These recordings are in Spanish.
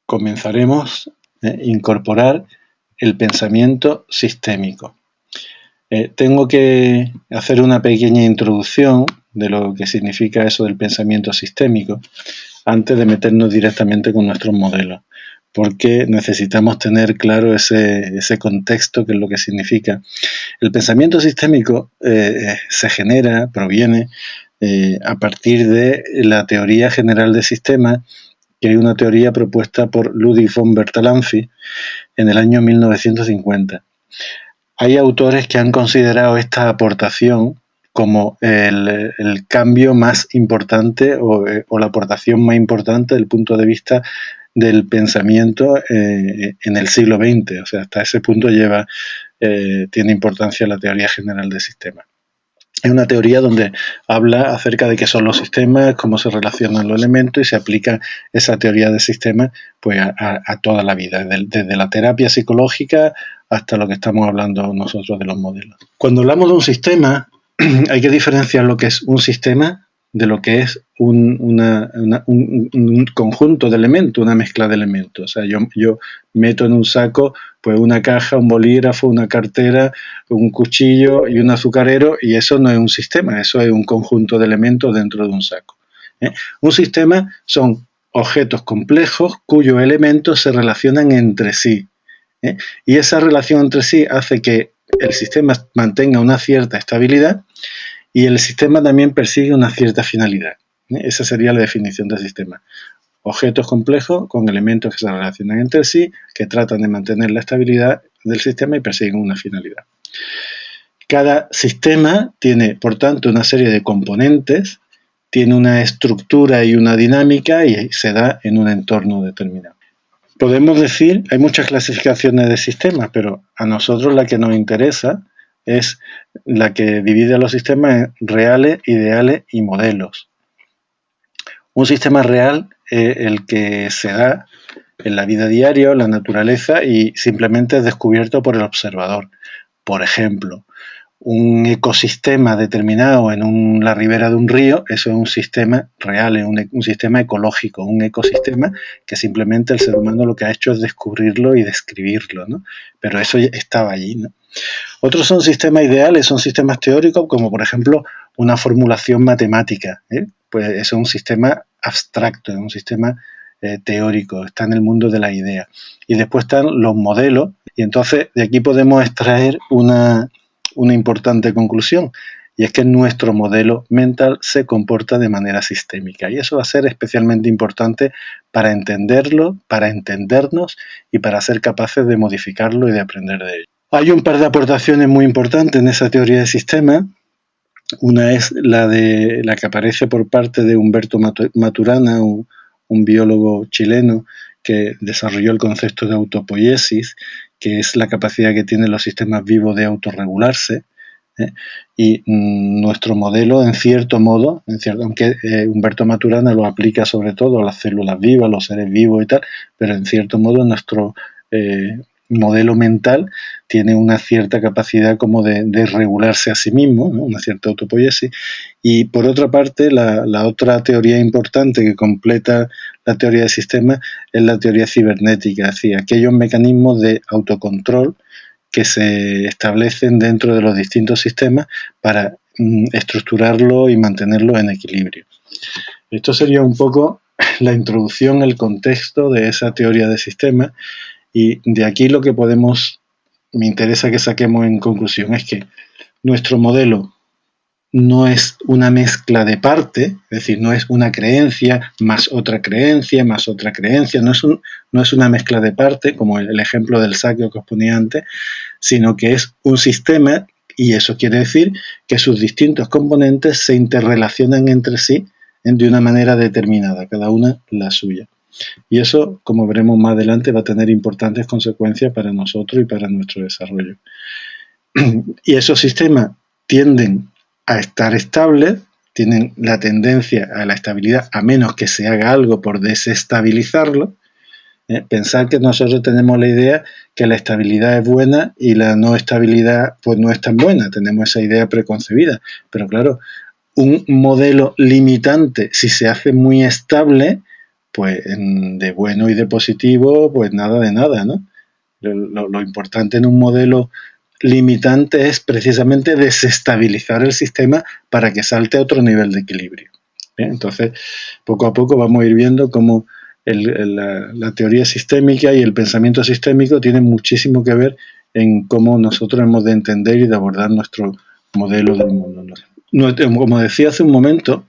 comenzaremos a incorporar el pensamiento sistémico. Tengo que hacer una pequeña introducción de lo que significa eso del pensamiento sistémico antes de meternos directamente con nuestros modelos, porque necesitamos tener claro ese contexto, que es lo que significa. El pensamiento sistémico proviene a partir de la teoría general de sistemas, que es una teoría propuesta por Ludwig von Bertalanffy en el año 1950. Hay autores que han considerado esta aportación como el cambio más importante o la aportación más importante desde el punto de vista del pensamiento en el siglo XX. O sea, hasta ese punto tiene importancia la teoría general de sistemas. Es una teoría donde habla acerca de qué son los sistemas, cómo se relacionan los elementos, y se aplica esa teoría de sistemas pues, a toda la vida, desde la terapia psicológica hasta lo que estamos hablando nosotros de los modelos. Cuando hablamos de un sistema, hay que diferenciar lo que es un sistema de lo que es un conjunto de elementos, una mezcla de elementos. O sea, yo meto en un saco pues una caja, un bolígrafo, una cartera, un cuchillo y un azucarero, y eso no es un sistema, eso es un conjunto de elementos dentro de un saco. Un sistema son objetos complejos cuyos elementos se relacionan entre sí. Y esa relación entre sí hace que el sistema mantenga una cierta estabilidad y el sistema también persigue una cierta finalidad. Esa sería la definición del sistema. Objetos complejos con elementos que se relacionan entre sí, que tratan de mantener la estabilidad del sistema y persiguen una finalidad. Cada sistema tiene, por tanto, una serie de componentes, tiene una estructura y una dinámica y se da en un entorno determinado. Podemos decir, hay muchas clasificaciones de sistemas, pero a nosotros la que nos interesa es la que divide a los sistemas en reales, ideales y modelos. Un sistema real es el que se da en la vida diaria, en la naturaleza, y simplemente es descubierto por el observador. Por ejemplo, un ecosistema determinado en la ribera de un río, eso es un sistema real, es un sistema ecológico, un ecosistema que simplemente el ser humano lo que ha hecho es descubrirlo y describirlo, ¿no? Pero eso ya estaba allí, ¿no? Otros son sistemas ideales, son sistemas teóricos, como por ejemplo una formulación matemática, pues eso es un sistema abstracto, es un sistema teórico, está en el mundo de la idea. Y después están los modelos, y entonces de aquí podemos extraer una importante conclusión, y es que nuestro modelo mental se comporta de manera sistémica, y eso va a ser especialmente importante para entenderlo, para entendernos y para ser capaces de modificarlo y de aprender de ello. Hay un par de aportaciones muy importantes en esa teoría de sistemas. Una es la que aparece por parte de Humberto Maturana, un biólogo chileno que desarrolló el concepto de autopoiesis, que es la capacidad que tienen los sistemas vivos de autorregularse. Y nuestro modelo, en cierto modo, aunque Humberto Maturana lo aplica sobre todo a las células vivas, los seres vivos y tal, pero en cierto modo nuestro modelo mental tiene una cierta capacidad como de regularse a sí mismo, ¿no? Una cierta autopoiesis. Y por otra parte, la otra teoría importante que completa la teoría de sistemas es la teoría cibernética, es decir, aquellos mecanismos de autocontrol que se establecen dentro de los distintos sistemas para estructurarlo y mantenerlo en equilibrio. Esto sería un poco la introducción, el contexto de esa teoría de sistemas, y de aquí lo que me interesa que saquemos en conclusión es que nuestro modelo no es una mezcla de partes, es decir, no es una creencia más otra creencia, más otra creencia, no es una mezcla de partes, como el ejemplo del saco que os ponía antes, sino que es un sistema, y eso quiere decir que sus distintos componentes se interrelacionan entre sí de una manera determinada, cada una la suya. Y eso, como veremos más adelante, va a tener importantes consecuencias para nosotros y para nuestro desarrollo. Y esos sistemas tienden a estar estables, tienen la tendencia a la estabilidad, a menos que se haga algo por desestabilizarlo. Pensar que nosotros tenemos la idea que la estabilidad es buena y la no estabilidad pues no es tan buena, tenemos esa idea preconcebida. Pero claro, un modelo limitante, si se hace muy estable, pues de bueno y de positivo, pues nada de nada, ¿no? Lo importante en un modelo limitante es precisamente desestabilizar el sistema para que salte a otro nivel de equilibrio. Entonces, poco a poco vamos a ir viendo cómo la teoría sistémica y el pensamiento sistémico tienen muchísimo que ver en cómo nosotros hemos de entender y de abordar nuestro modelo del mundo. Como decía hace un momento,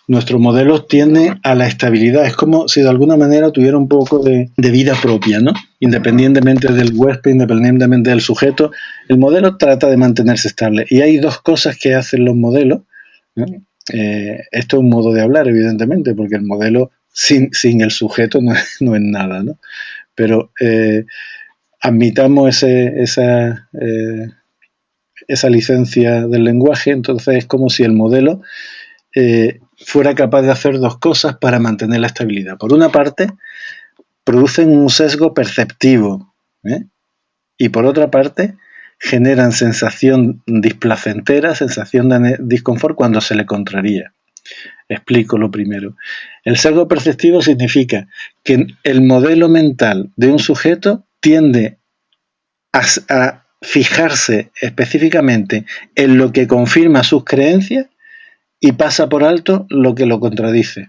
nuestro modelo tiende a la estabilidad. Es como si de alguna manera tuviera un poco de vida propia, ¿no? Independientemente del huésped, independientemente del sujeto, el modelo trata de mantenerse estable. Y hay dos cosas que hacen los modelos, ¿no? Esto es un modo de hablar, evidentemente, porque el modelo sin el sujeto no es nada, ¿no? Pero admitamos esa licencia del lenguaje, entonces es como si el modelo fuera capaz de hacer dos cosas para mantener la estabilidad. Por una parte, producen un sesgo perceptivo, y por otra parte, generan sensación displacentera, sensación de disconfort cuando se le contraría. Explico lo primero. El sesgo perceptivo significa que el modelo mental de un sujeto tiende a fijarse específicamente en lo que confirma sus creencias y pasa por alto lo que lo contradice.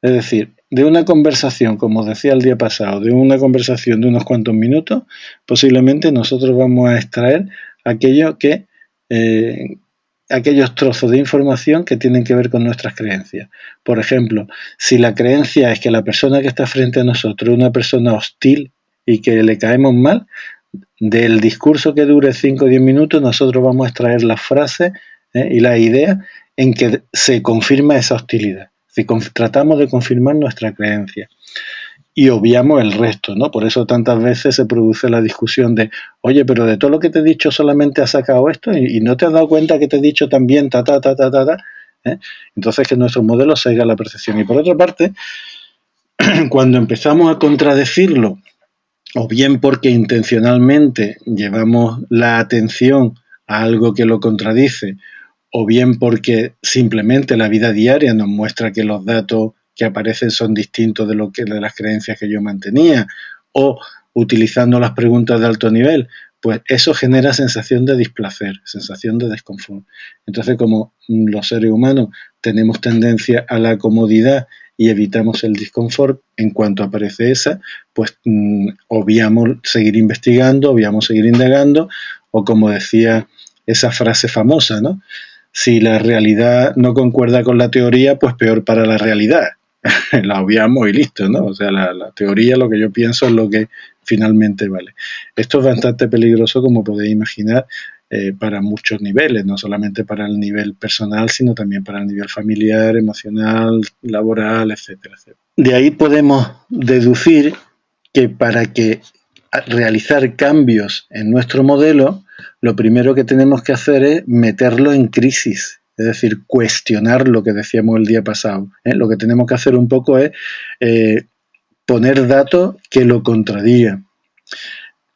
Es decir, de una conversación, como decía el día pasado, de una conversación de unos cuantos minutos, posiblemente nosotros vamos a extraer aquellos trozos de información que tienen que ver con nuestras creencias. Por ejemplo, si la creencia es que la persona que está frente a nosotros es una persona hostil y que le caemos mal, del discurso que dure 5 o 10 minutos, nosotros vamos a extraer las frases y las ideas en que se confirma esa hostilidad. Si tratamos de confirmar nuestra creencia y obviamos el resto, ¿no? Por eso tantas veces se produce la discusión de, oye, pero de todo lo que te he dicho solamente has sacado esto y no te has dado cuenta que te he dicho también Entonces que nuestro modelo sesga la percepción. Y por otra parte, cuando empezamos a contradecirlo, o bien porque intencionalmente llevamos la atención a algo que lo contradice, o bien porque simplemente la vida diaria nos muestra que los datos que aparecen son distintos de las creencias que yo mantenía, o utilizando las preguntas de alto nivel, pues eso genera sensación de displacer, sensación de desconfort. Entonces, como los seres humanos tenemos tendencia a la comodidad y evitamos el disconfort, en cuanto aparece esa, pues obviamos seguir investigando, obviamos seguir indagando, o como decía esa frase famosa, ¿no? Si la realidad no concuerda con la teoría, pues peor para la realidad. La obviamos y listo, ¿no? O sea, la teoría, lo que yo pienso es lo que finalmente vale. Esto es bastante peligroso, como podéis imaginar, para muchos niveles, no solamente para el nivel personal, sino también para el nivel familiar, emocional, laboral, etcétera, etcétera. De ahí podemos deducir que para realizar cambios en nuestro modelo, lo primero que tenemos que hacer es meterlo en crisis, es decir, cuestionar lo que decíamos el día pasado. Lo que tenemos que hacer un poco es poner datos que lo contradigan.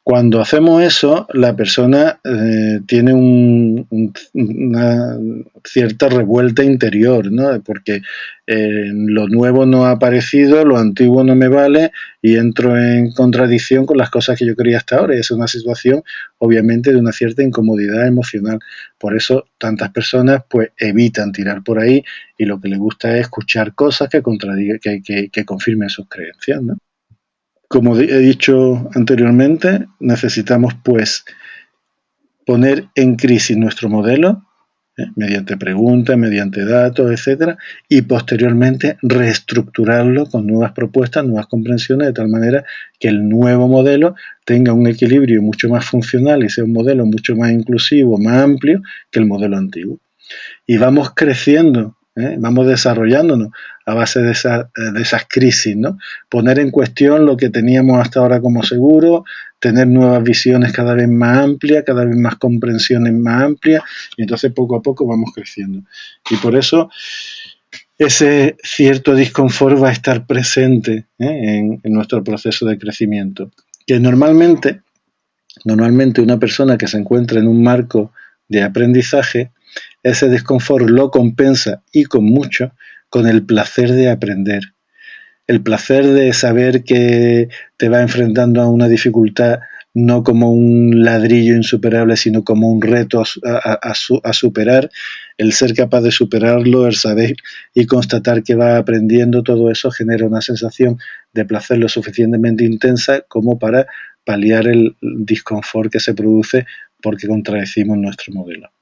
Cuando hacemos eso, la persona tiene una cierta revuelta interior, ¿no? Porque lo nuevo no ha aparecido, lo antiguo no me vale y entro en contradicción con las cosas que yo quería hasta ahora. Y es una situación, obviamente, de una cierta incomodidad emocional. Por eso tantas personas pues evitan tirar por ahí y lo que les gusta es escuchar cosas que confirmen sus creencias, ¿no? Como he dicho anteriormente, necesitamos pues poner en crisis nuestro modelo mediante preguntas, mediante datos, etcétera, y posteriormente reestructurarlo con nuevas propuestas, nuevas comprensiones, de tal manera que el nuevo modelo tenga un equilibrio mucho más funcional y sea un modelo mucho más inclusivo, más amplio que el modelo antiguo. Y vamos creciendo, vamos desarrollándonos a base de esas crisis, ¿no? Poner en cuestión lo que teníamos hasta ahora como seguro, tener nuevas visiones cada vez más amplias, cada vez más comprensiones más amplias, y entonces poco a poco vamos creciendo. Y por eso ese cierto disconfort va a estar presente en nuestro proceso de crecimiento. Que normalmente una persona que se encuentra en un marco de aprendizaje, ese desconfort lo compensa y con mucho con el placer de aprender. el placer de saber que te va enfrentando a una dificultad no como un ladrillo insuperable, sino como un reto a superar, el ser capaz de superarlo, el saber y constatar que va aprendiendo, todo eso genera una sensación de placer lo suficientemente intensa como para paliar el disconfort que se produce porque contradecimos nuestro modelo.